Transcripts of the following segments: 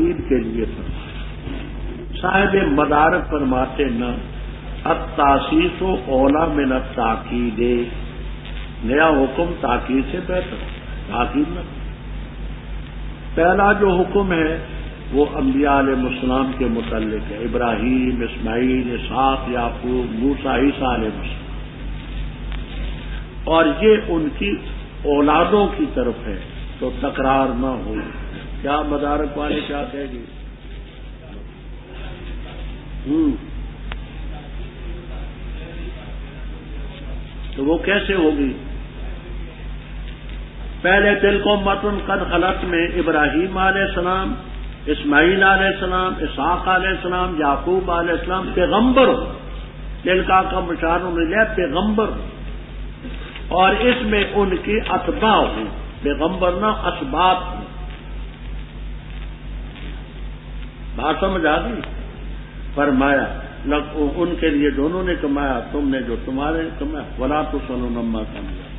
تاکید کے لیے فرمایا۔ صاحب مدارک فرماتے نا التاسیس اولا من التاکید، نیا حکم تاکید سے بہتر، تاکید نہ۔ پہلا جو حکم ہے وہ انبیاء علیہ السلام کے متعلق ہے، ابراہیم، اسماعیل، اسحاق، یعقوب، موسیٰ، عیسیٰ علیہ السلام، اور یہ ان کی اولادوں کی طرف ہے، تو تکرار نہ ہو۔ کیا مدارک والے کیا کہیں گے؟ تو وہ کیسے ہوگی؟ پہلے تل کو متن قد خلت میں ابراہیم علیہ السلام، اسماعیل علیہ السلام، اسحاق علیہ السلام، یعقوب علیہ السلام پیغمبر ہو، دل کا مشار ملے پیغمبر ہو، اور اس میں ان کی اتباع ہوں، پیغمبر نہ اسباط ہوں۔ بات سمجھ آ گئی؟ فرمایا ان کے لیے دونوں نے کمایا، تم نے جو تمہارے کمایا، ولا تسألون عما كانوا يعملون۔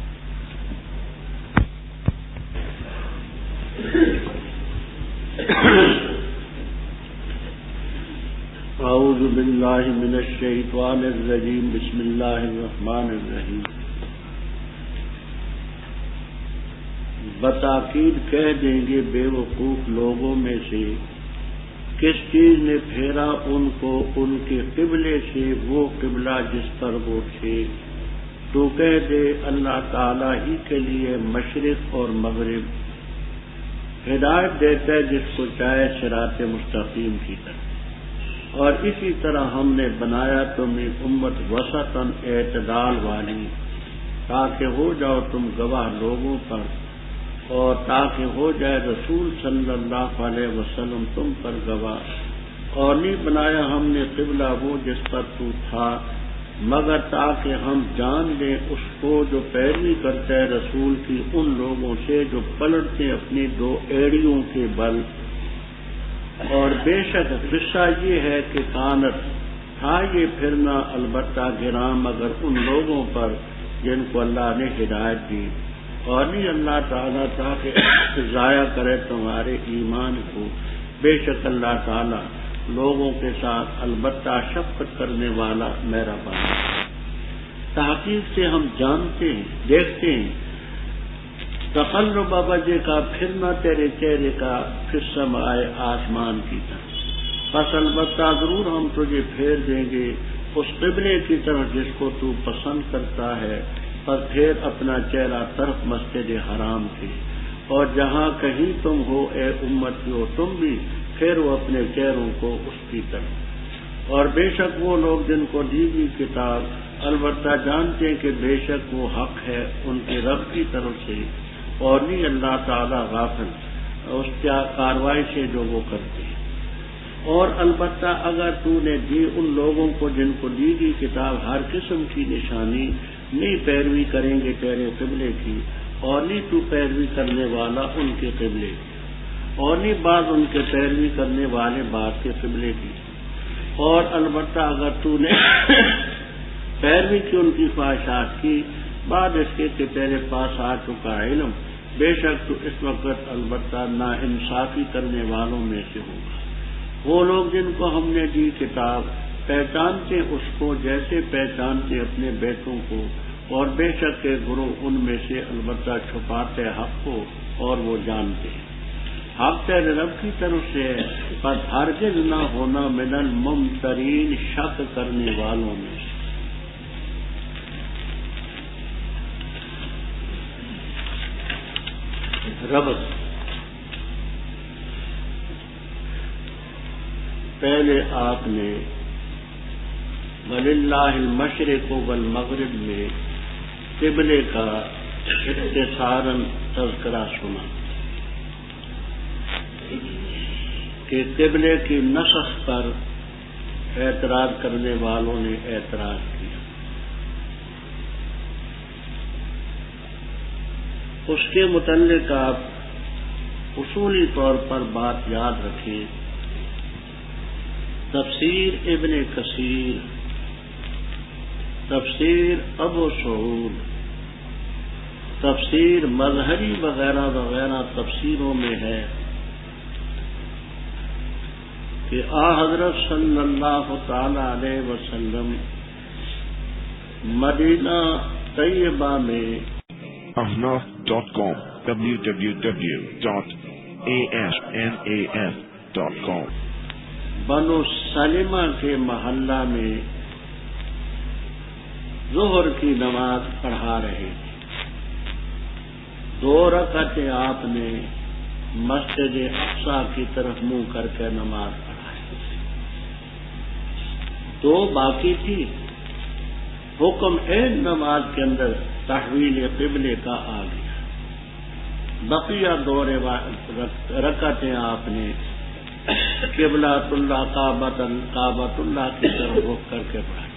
اعوذ باللہ من الشیطان الرجیم، بسم اللہ الرحمن الرحیم۔ بتاکید کہہ دیں گے بے وقوف لوگوں میں سے کس چیز نے پھیرا ان کو ان کے قبلے سے، وہ قبلہ جس پر وہ تھے، تو کہہ دے اللہ تعالی ہی کے لیے مشرق اور مغرب ہدایت دیتا ہے جس کو چاہے صراط مستقیم کی طرف، اور اسی طرح ہم نے بنایا تمہیں امت وسطاً اعتدال والی، تاکہ ہو جاؤ تم گواہ لوگوں پر، اور تاکہ ہو جائے رسول صلی اللہ علیہ وسلم تم پر گواہ، اور نہیں بنایا ہم نے قبلہ وہ جس پر تو تھا، مگر تاکہ ہم جان لیں اس کو جو پیروی کرتا ہے رسول کی ان لوگوں سے جو پلٹتے اپنی دو ایڑیوں کے بل۔ اور بے شک قصہ یہ ہے کہ کانت تھا یہ پھرنا البتہ گراں مگر ان لوگوں پر جن کو اللہ نے ہدایت دی، اور نہیں اللہ تعالیٰ تاکہ ضائع کرے تمہارے ایمان کو، بے شک اللہ تعالیٰ لوگوں کے ساتھ البتہ شفقت کرنے والا مہربان۔ تحقیق سے ہم جانتے ہیں، دیکھتے ہیں تقلب وجہ کا پھرنا تیرے چہرے کا پھر سمائے آسمان کی طرف، پس البتہ ضرور ہم تجھے پھیر دیں گے اس قبلے کی طرف جس کو تو پسند کرتا ہے، پر پھر اپنا چہرہ طرف مسجد حرام کے، اور جہاں کہیں تم ہو اے امتیو تم بھی پھیرو اپنے چہروں کو اس کی طرف۔ اور بے شک وہ لوگ جن کو دی گئی کتاب البتہ جانتے ہیں کہ بے شک وہ حق ہے ان کے رب کی طرف سے، اور نہیں اللہ تعالی غافل اس کیا کاروائی سے جو وہ کرتے ہیں۔ اور البتہ اگر تو نے دی ان لوگوں کو جن کو دی گئی کتاب ہر قسم کی نشانی، نہیں پیروی کریں گے تیرے قبلے کی، اور نہیں تو پیروی کرنے والا ان کے قبلے کی، اور نہیں بعض ان کے پیروی کرنے والے بعض کے قبلے کی۔ اور البتہ اگر تو نے پیروی کی ان کی خواہشات کی بعد اس کے کہ تیرے پاس آ چکا علم، بے شک تو اس وقت البتہ ناانصافی کرنے والوں میں سے ہوگا۔ وہ لوگ جن کو ہم نے دی کتاب پہچانتے اس کو جیسے پہچانتے اپنے بیٹوں کو، اور بے شک کے گروہ ان میں سے البتہ چھپاتے حق کو، اور وہ جانتے ہیں حق تیرے رب کی طرف سے ہے، پر ہرگز نہ ہونا من الممترین شک کرنے والوں میں سے۔ ربط پہلے آپ نے وَلِلَّهِ الْمَشْرِقُ وَالْمَغْرِبُ میں قبلے کا اختصاراً تذکرہ سنا کہ قبلے کی نسخ پر اعتراض کرنے والوں نے اعتراض کیا۔ اس کے متعلق آپ اصولی طور پر بات یاد رکھیں، تفسیر ابن کثیر، تفسیر ابو سعود، تفسیر مظہری وغیرہ وغیرہ تفسیروں میں ہے کہ حضرت صلی اللہ تعالی علیہ وسلم مدینہ طیبہ میں ahnaf.com www.asnaf.com بنو سلمہ کے محلہ میں ظہر کی نماز پڑھا رہے تھے. 2 رکعتیں آپ نے مسجد اقصی کی طرف منہ کر کے نماز پڑھائی. 2 باقی تھی. حکم نماز کے اندر تحویل قبلے کا آ گیا. بقیہ 2 رکعتیں آپ نے قبلۃ اللہ کعبۃ اللہ کی طرف رخ کر کے پڑھائی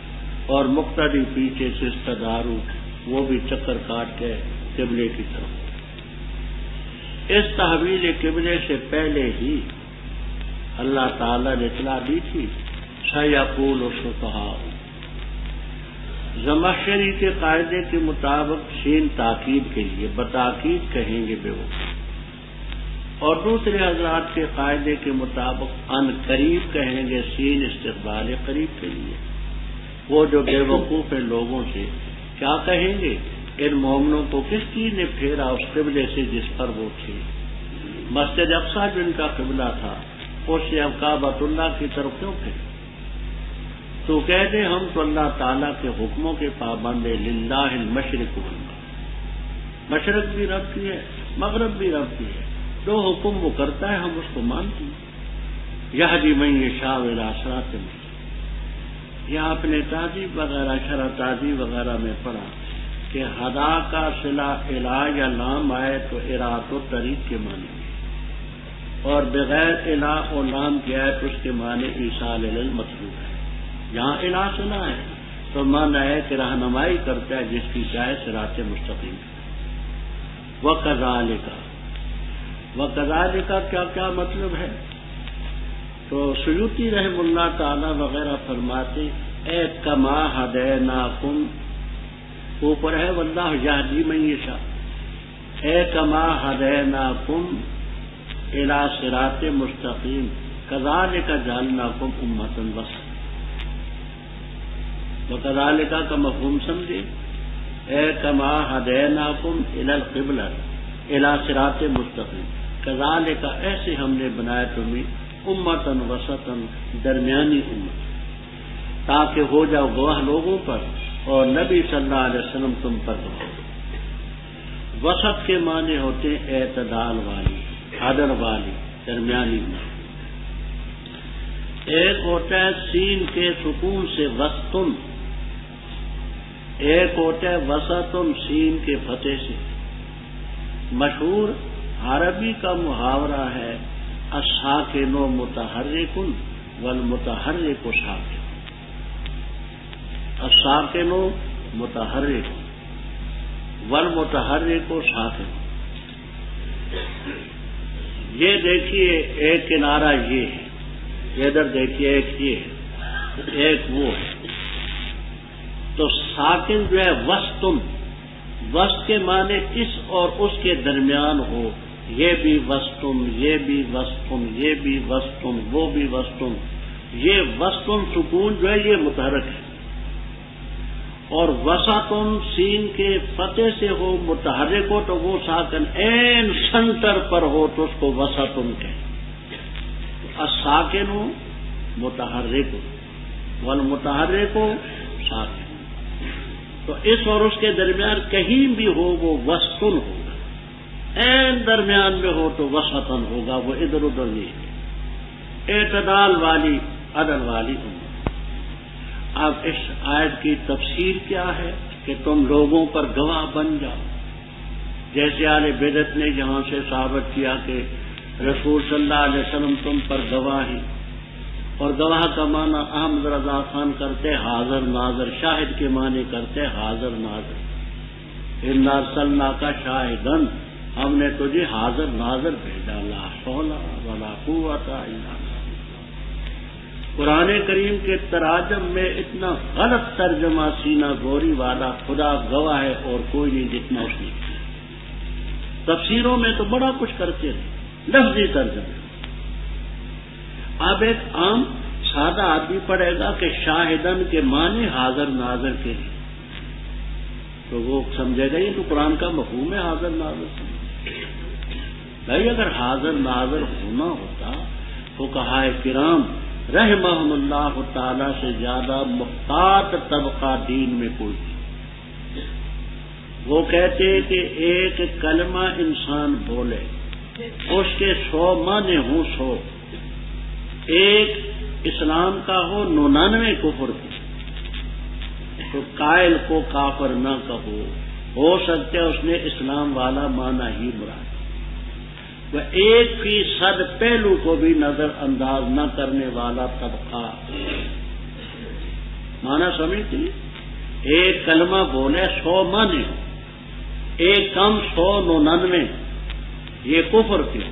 اور مقتدی پیچھے سے استدارو وہ بھی چکر کاٹ کے قبلے کی طرف. اس تحویل قبلے سے پہلے ہی اللہ تعالی نے اطلاع دی تھی سیقول السفہاء. زمخشری کے قاعدے کے مطابق سین تاکید کے لیے بتاکید کہیں گے بے وقوف، اور دوسرے حضرات کے قاعدے کے مطابق ان قریب کہیں گے سین استقبال قریب کے لیے. وہ جو بے وقوف ہیں لوگوں سے کیا کہیں گے؟ ان مومنوں کو کس چیز نے پھیرا اس قبلے سے جس پر وہ تھے؟ مسجد اقصی جو ان کا قبلہ تھا اس سے اب کعبۃ اللہ کی طرف کیوں پھیرے؟ تو کہتے ہم تو اللہ تعالیٰ کے حکموں کے پابند ہیں. للہ المشرق والمغرب، مشرق بھی رب کی ہے مغرب بھی رب کی ہے. جو حکم وہ کرتا ہے ہم اس کو مانتے ہیں. یہدی من یشاء الی صراط مستقیم. یہ آپ نے تعذیب وغیرہ شرح تعذیب وغیرہ میں پڑھا کہ ہدا کا صلہ الہ یا لام آئے تو اراد و طریق کے معنی میں، اور بغیر الہ و لام کی آئے تو اس کے معنی ایصال المطلوب ہے. یہاں الہ صلہ ہے تو معنی ہے کہ رہنمائی کرتا ہے جس کی چاہے صراط مستقیم. وَكَذَلِكَ کیا مطلب ہے؟ تو سیوطی رحم اللہ تعالی وغیرہ فرماتے اے کما ہدیناکم، اوپر ہے واللہ یہدی من یشاء، اے کما ہدیناکم الی صراط مستقیم کذالک جعلناکم امۃ وسطا. وکذالک کا مفہوم سمجھے، اے کما ہدیناکم الی القبلہ الی صراط مستقیم کذالک ایسے ہم نے بنایا تمہیں امتن وسطن درمیانی امت، تاکہ ہو جاؤ گواہ لوگوں پر اور نبی صلی اللہ علیہ وسلم تم پر گواہ. وسط کے معنی ہوتے ہیں اعتدال والی، عدل والی، درمیانی امت. ایک ہوتا ہے سین کے سکون سے وسطن، ایک ہوتا ہے وسطن سین کے فتح سے. مشہور عربی کا محاورہ ہے الساکن متحرک والمتحرک ساکن. الساکن متحرک والمتحرک ساکن. یہ دیکھیے ایک کنارہ یہ ہے، ادھر دیکھیے ایک یہ ہے، ایک وہ ہے. تو ساکن جو ہے وسطن، وسط کے معنی اس اور اس کے درمیان ہو. یہ بھی وسطن، یہ بھی وسطن، یہ بھی وسطن، وہ بھی وسطن. یہ وسطن سکون جو ہے یہ متحرک ہے، اور وسطن سین کے فتح سے ہو متحرک ہو تو وہ ساکن این سنٹر پر ہو تو اس کو وسطن کہیں. الساکن متحرک والمتحرک ساکن. تو اس اور اس کے درمیان کہیں بھی ہو وہ وسطن ہوگا، این درمیان میں ہو تو وسطن ہوگا، وہ ادھر ادھر نہیں. اعتدال والی، عدل والی امت. اب اس آیت کی تفسیر کیا ہے کہ تم لوگوں پر گواہ بن جاؤ. جیسے اہل بدعت نے یہاں سے ثابت کیا کہ رسول صلی اللہ علیہ وسلم تم پر گواہ ہیں، اور گواہ کا معنی احمد رضا خان کرتے حاضر ناظر، شاہد کے معنی کرتے حاضر ناظر. انا ارسلناک شاہدن، ہم نے تجھے حاضر ناظر بھیجا. لا حول ولا قوت الا باللہ. قرآن کریم کے تراجم میں اتنا غلط ترجمہ سینہ گوری والا خدا گواہ ہے اور کوئی نہیں جتنا اس نے کیا. تفسیروں میں تو بڑا کچھ کرتے ہیں، لفظی ترجمہ. اب ایک عام سادہ آدمی پڑھے گا کہ شاہدن کے معنی حاضر ناظر کے ہیں، تو وہ سمجھے گا یہ تو قرآن کا مفہوم ہے حاضر ناظر۔ بھائی اگر حاضر ناظر ہونا ہوتا تو فقہائے کرام رحمہم اللہ تعالی سے زیادہ محتاط طبقہ دین میں کوئی نہیں۔ وہ کہتے کہ ایک کلمہ انسان بولے اس کے 100 معنی ہوں 100، ایک اسلام کا ہو 99 کفر کی، تو قائل کو کافر نہ کہو، ہو سکتا ہے اس نے اسلام والا معنی ہی مراد، وہ 1% پہلو کو بھی نظر انداز نہ کرنے والا طبقہ۔ معنی سمجھتی؟ ایک کلمہ بولے 100 معنی ہو، ایک کم 199 یہ کفر کی،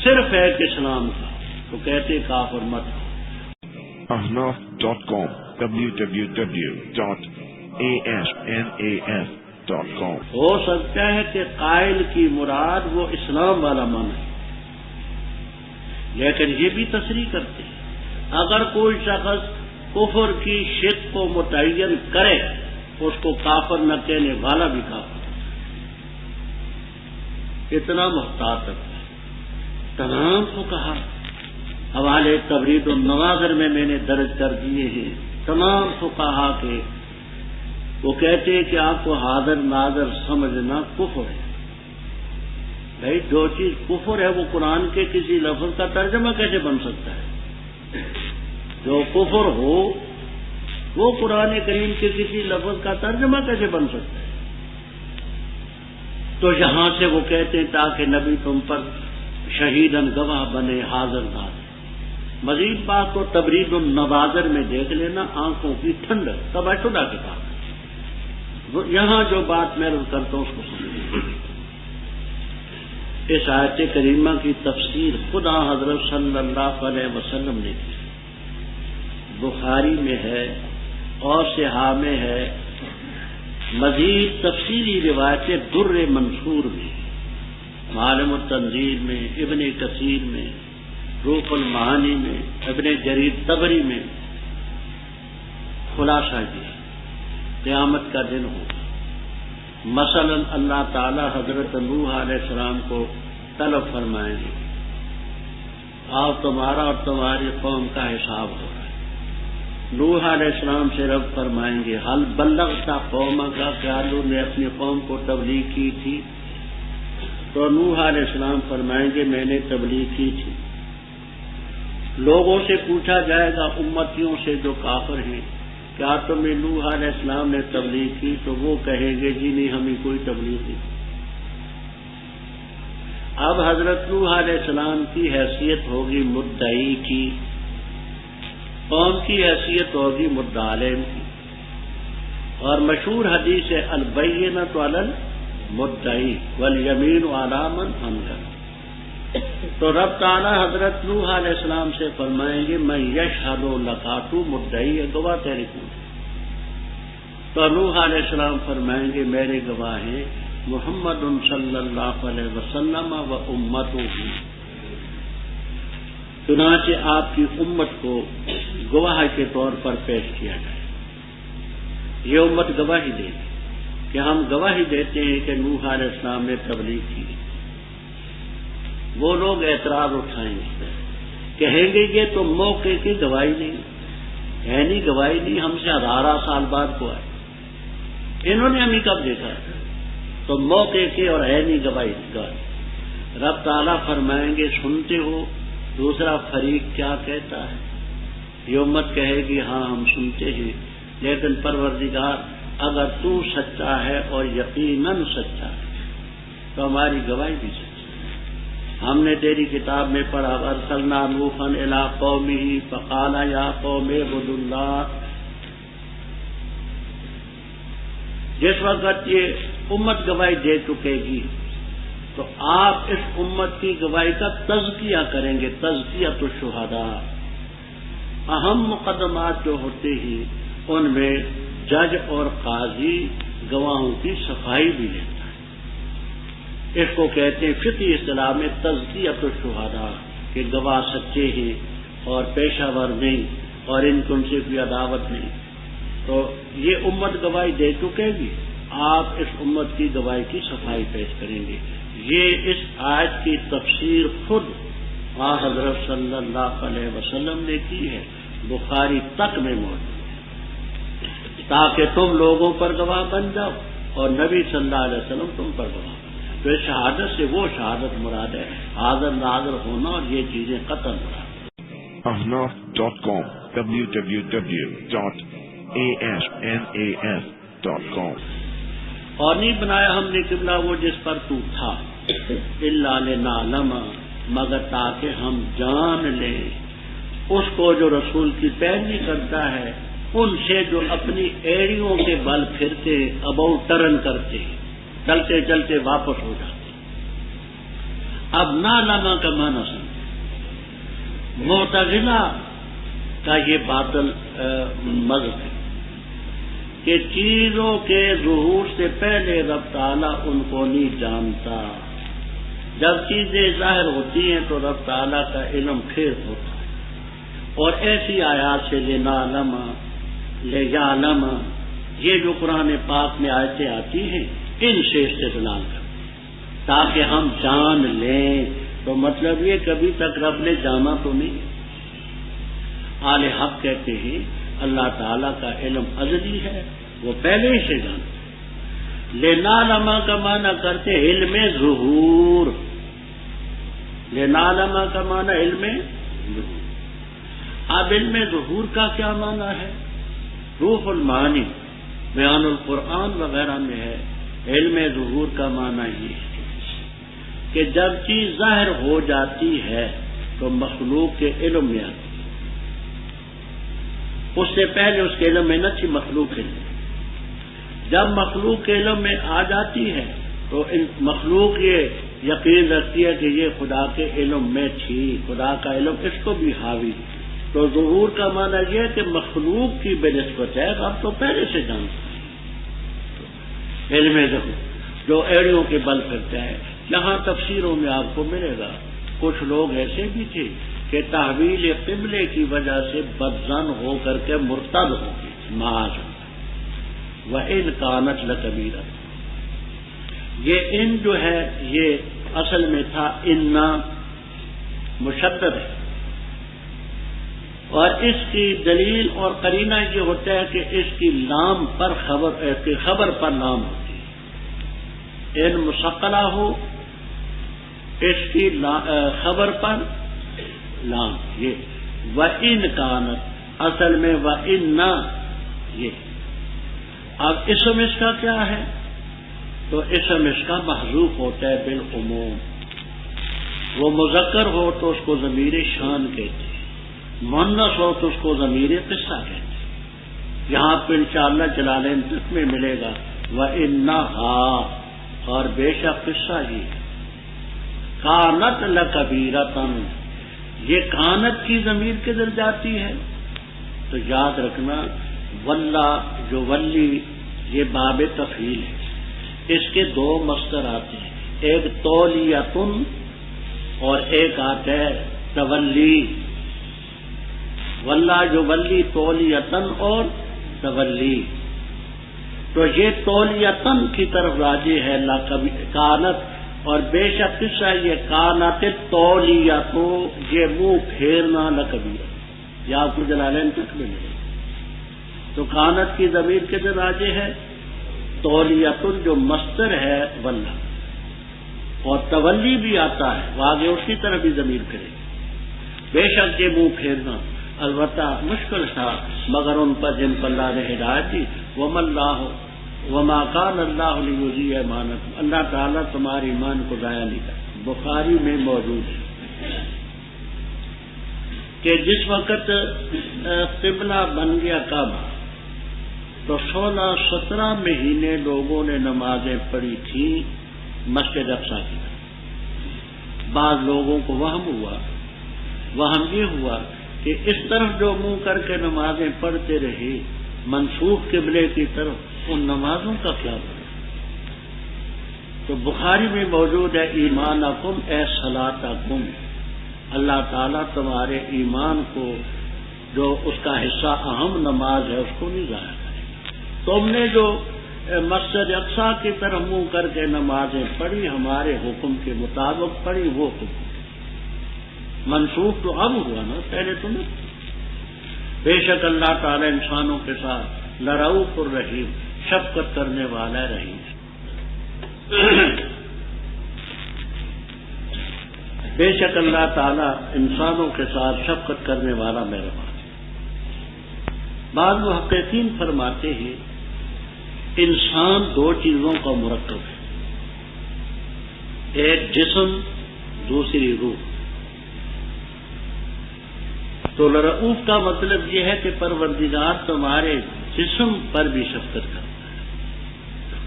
صرف ایک اسلام کا، تو کہتے کافر مت۔ ahnaf.com www.ahnaf.com ہو سکتا ہے کہ قائل کی مراد وہ اسلام والا معنی ہے، لیکن یہ بھی تصریح کرتے ہیں اگر کوئی شخص کفر کی شق کو متعین کرے اس کو کافر نہ کہنے والا بھی کافر ہے، اتنا محتاط ہے۔ تمام کو کہا حوالے تبرید النواظر میں نے درج کر دیے ہیں، تمام فقہا کے وہ کہتے ہیں کہ آپ کو حاضر ناظر سمجھنا کفر ہے۔ بھائی جو چیز کفر ہے وہ قرآن کے کسی لفظ کا ترجمہ کیسے بن سکتا ہے؟ جو کفر ہو وہ قرآن کریم کے کسی لفظ کا ترجمہ کیسے بن سکتا ہے؟ تو یہاں سے وہ کہتے ہیں تاکہ نبی تم پر شہیدن گواہ بنے حاضر ناظر۔ مزید بات کو تبرید النواظر میں دیکھ لینا، آنکھوں کی ٹھنڈک تباشدہ کے پاس۔ یہاں جو بات میں عرض کرتا ہوں اس کو سمجھیں۔ اس آیت کریمہ کی تفسیر خدا حضرت صلی اللہ علیہ وسلم نے کی، بخاری میں ہے اور صحاح میں ہے، مزید تفصیلی روایتیں در منصور میں، معالم التنزیل میں، ابن کثیر میں، روح المعانی میں، ابن جریر طبری میں خلاصہ کی قیامت کا دن ہوگا۔ مثلا اللہ تعالی حضرت نوح علیہ السلام کو طلب فرمائیں گے، آؤ تمہارا اور تمہاری قوم کا حساب ہو رہا ہے۔ نوح علیہ السلام سے رب فرمائیں گے حل بلغت قومک کا، کیا لوگوں نے اپنی قوم کو تبلیغ کی تھی؟ تو نوح علیہ السلام فرمائیں گے میں نے تبلیغ کی تھی۔ لوگوں سے پوچھا جائے گا امتیوں سے جو کافر ہیں کیا تمہیں نوح علیہ السلام نے تبلیغ کی؟ تو وہ کہیں گے جی نہیں ہمیں کوئی تبلیغ نہیں۔ اب حضرت نوح علیہ السلام کی حیثیت ہوگی مدعی کی، قوم کی حیثیت ہوگی مدعا علیہ کی، اور مشہور حدیث ہے البینۃ علی المدعی والیمین علی من انکر۔ تو رب تعالی حضرت نوح علیہ السلام سے فرمائیں گے میں یشہد لکاتو مدعی ہے، گواہ تیرے کو۔ تو نوح علیہ السلام فرمائیں گے میرے گواہ ہیں محمد صلی اللہ علیہ وسلم و امتہ، چنانچہ آپ کی امت کو گواہ کے طور پر پیش کیا جائے۔ یہ امت گواہی دے گی کہ ہم گواہی دیتے ہیں کہ نوح علیہ السلام نے تبلیغ کی۔ وہ لوگ اعتراض اٹھائیں گے، کہیں گے یہ تو موقع کی گواہی نہیں، عینی گواہی نہیں، ہم سے 1000 سال بعد کو آئے، انہوں نے ہمیں کب دیکھا ہے؟ تو موقع کی اور عینی گواہی۔ رب تعالیٰ فرمائیں گے سنتے ہو دوسرا فریق کیا کہتا ہے؟ یہ امت کہے گی ہاں ہم سنتے ہیں، لیکن پروردگار اگر تو سچا ہے اور یقیناً سچا ہے تو ہماری گواہی بھی سچی۔ ہم نے تیری کتاب میں پڑھا ارسلنا نوحا الی قومہ فقال یا قوم اعبدوا اللہ۔ جس وقت یہ امت گواہی دے چکے گی تو آپ اس امت کی گواہی کا تزکیہ کریں گے، تزکیۃ الشہداء۔ اہم مقدمات جو ہوتے ہیں ان میں جج اور قاضی گواہوں کی صفائی بھی لیتا ہے، اس کو کہتے ہیں فقہی اصطلاح میں تزکیۃ الشہداء کہ گواہ سچے ہیں، اور پیشہ ور نہیں اور ان کو ان سے کوئی عداوت نہیں، تو یہ امت گواہی دے چکے گی، آپ اس امت کی گواہی کی صفائی پیش کریں گے۔ یہ اس آیت کی تفسیر خود حضرت صلی اللہ علیہ وسلم نے کی ہے، بخاری تک میں موجود ہے، تاکہ تم لوگوں پر گواہ بن جاؤ اور نبی صلی اللہ علیہ وسلم تم پر گواہ بن جاؤ۔ تو اس شہادت سے وہ شہادت مراد ہے، حاضر ناظر ہونا، اور یہ چیزیں قطعاً مراد ہے۔ ahnaf.com www.ahnaf.com اور نہیں بنایا ہم نے قبلہ وہ جس پر تو تھا، الا لنعلم، مگر تاکہ ہم جان لیں اس کو جو رسول کی پیروی کرتا ہے ان سے جو اپنی ایڑیوں کے بل پھرتے، ابو ٹرن کرتے، چلتے چلتے واپس ہو جاتے۔ اب نعلم کا معنی سمجھیں، معتزلہ کا یہ باطل مذہب ہے کہ چیزوں کے ظہور سے پہلے رب تعالیٰ ان کو نہیں جانتا، جب چیزیں ظاہر ہوتی ہیں تو رب تعالیٰ کا علم پھر ہوتا ہے۔ اور ایسی آیات سے لنعلم، لیعلم، یہ جو قرآن پاک میں آیتیں آتی ہیں ان سے استدلال کرتے تاکہ ہم جان لیں۔ تو مطلب یہ کبھی تک رب نے جانا تو نہیں۔ اہل حق کہتے ہیں اللہ تعالیٰ کا علم ازلی ہے، وہ پہلے ہی سے جانتا ہے۔ لنعلم کا معنی کرتے علم ظہور، لنعلم کا معنی علم ظہور۔ اب علم ظہور کا کیا معنی ہے؟ روح المعانی بیان القرآن وغیرہ میں ہے، علم ظہور کا معنی یہ ہے کہ جب چیز ظاہر ہو جاتی ہے تو مخلوق کے علم میں آتی ہے، اس سے پہلے اس کے علم میں نہ تھی، مخلوق کے علم۔ جب مخلوق کے علم میں آ جاتی ہے تو مخلوق یہ یقین رکھتی ہے کہ یہ خدا کے علم میں تھی، خدا کا علم اس کو بھی حاوی۔ تو ظہور کا معنی یہ ہے کہ مخلوق کی بنسبت ہے، اب تو پہلے سے جانتا ہے علم ظہور، جو ایڑیوں کے بل کرتا ہے۔ یہاں تفسیروں میں آپ کو ملے گا کچھ لوگ ایسے بھی تھے کہ تحویل قبلے کی وجہ سے بدظن ہو کر کے مرتد ہو گئے، معاذ اللہ۔ وَإِنْ كَانَتْ لَكَبِيرَةٌ، یہ ان جو ہے یہ اصل میں تھا انا مشدد ہے، اور اس کی دلیل اور قرینہ یہ ہوتا ہے کہ اس کی لام پر خبر پر لام ہوتی ہے۔ ان مسقلہ ہو، اس کی خبر پر لام، یہ وَإِنْ كَانَتْ اصل میں وَإِنَّا یہ۔ اب اسم اس کا کیا ہے؟ تو اسم اس کا محذوف ہوتا ہے بالعموم، وہ مذکر ہو تو اس کو ضمیر شان کہتے ہیں، مؤنث ہو تو اس کو ضمیر قصہ کہتے ہیں۔ یہاں پہ انشاءاللہ جلالین تک میں ملے گا وَإِنَّهَا، اور بے شک قصہ ہی کانت لکبیرۃ، یہ کانت کی ضمیر کدھر جاتی ہے؟ تو یاد رکھنا واللہ جو ولی یہ باب تفعیل ہے، اس کے دو مصدر آتے ہیں، ایک تولیتن اور ایک آتا ہے تولی۔ واللہ جو ولی تولیتن اور تولی، تو یہ تولیتن کی طرف راجع ہے کانت، اور بے شک قصہ یہ کانت تولیت، یہ منہ پھیرنا لکبیرہ، یہ آپ کو جلالین تک میں ملے۔ تو کانت کی ضمیر کے دن راجع ہے تولیتن جو مصدر ہے واللہ، اور تولی بھی آتا ہے، وہ آگے اس کی طرف بھی ضمیر کرے، بے شک یہ منہ پھیرنا۔ البتہ مشکل تھا مگر ان پر جن پر اللہ نے ہدایت دی، وما کان اللہ لیضیع ایمانکم، اللہ تعالیٰ تمہاری ایمان کو ضائع نہیں کرتا۔ بخاری میں موجود ہے کہ جس وقت قبلہ بن گیا کعبہ تو 16-17 مہینے لوگوں نے نمازیں پڑھی تھیں مسجد اقصی کی طرف۔ بعض لوگوں کو وہم یہ ہوا کہ اس طرف جو منہ کر کے نمازیں پڑھتے رہے منسوخ قبلے کی طرف، ان نمازوں کا کیا بنا؟ تو بخاری میں موجود ہے ایمانکم اے صلاتکم، اللہ تعالیٰ تمہارے ایمان کو جو اس کا حصہ اہم نماز ہے اس کو نہیں ضائع کرے گا۔ تم نے جو مسجد اقصیٰ کی طرف منہ کر کے نمازیں پڑھی، ہمارے حکم کے مطابق پڑھی، وہ حکم منسوخ تو اب ہوا نا، پہلے تو نہیں۔ بے شک اللہ تعالیٰ انسانوں کے ساتھ لرؤوف الرحیم، شفقت کرنے والا رحیم۔ بے شک اللہ تعالیٰ انسانوں کے ساتھ شفقت کرنے والا مہربان۔ بعض محققین فرماتے ہیں انسان دو چیزوں کا مرکب ہے، ایک جسم، دوسری روح۔ تو لرؤوف کا مطلب یہ ہے کہ پروردگار تمہارے جسم پر بھی شفقت کرتا ہے،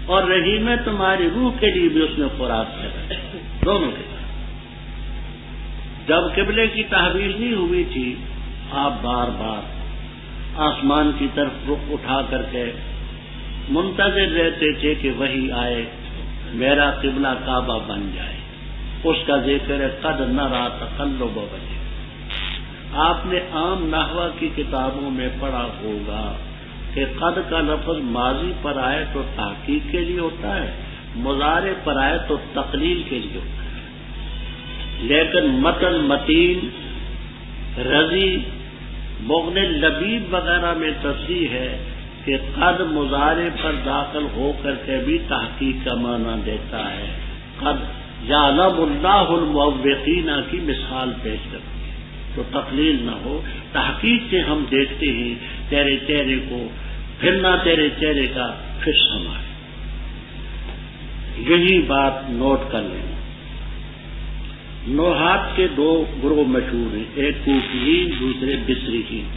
اور رحیم ہے تمہاری روح کے لیے بھی اس نے خوراک کیا، دونوں کے ساتھ۔ جب قبلے کی تحویل نہیں ہوئی تھی، آپ بار بار آسمان کی طرف رخ اٹھا کر کے منتظر رہتے تھے کہ وحی آئے، میرا قبلہ کعبہ بن جائے۔ اس کا ذکر ہے قد نرى تقلب وجهك۔ آپ نے عام نحو کی کتابوں میں پڑھا ہوگا کہ قد کا لفظ ماضی پر آئے تو تحقیق کے لیے ہوتا ہے، مضارع پر آئے تو تقلیل کے لیے ہوتا ہے، لیکن متن متین، رضی، مغن لبیب وغیرہ میں تصریح ہے کہ قد مضارع پر داخل ہو کر کے بھی تحقیق کا معنی دیتا ہے۔ قد یعلم اللہ الموقین کی مثال پیش کرتی ہے، تو تقلیل نہ ہو، تحقیق سے ہم دیکھتے ہیں تیرے چہرے کو، پھر نہ تیرے چہرے کا پھر سمائے۔ یہی بات نوٹ کر لیں۔ نوحات کے دو گروہ مشہور ہیں، ایک کوفیین، دوسرے بصریین۔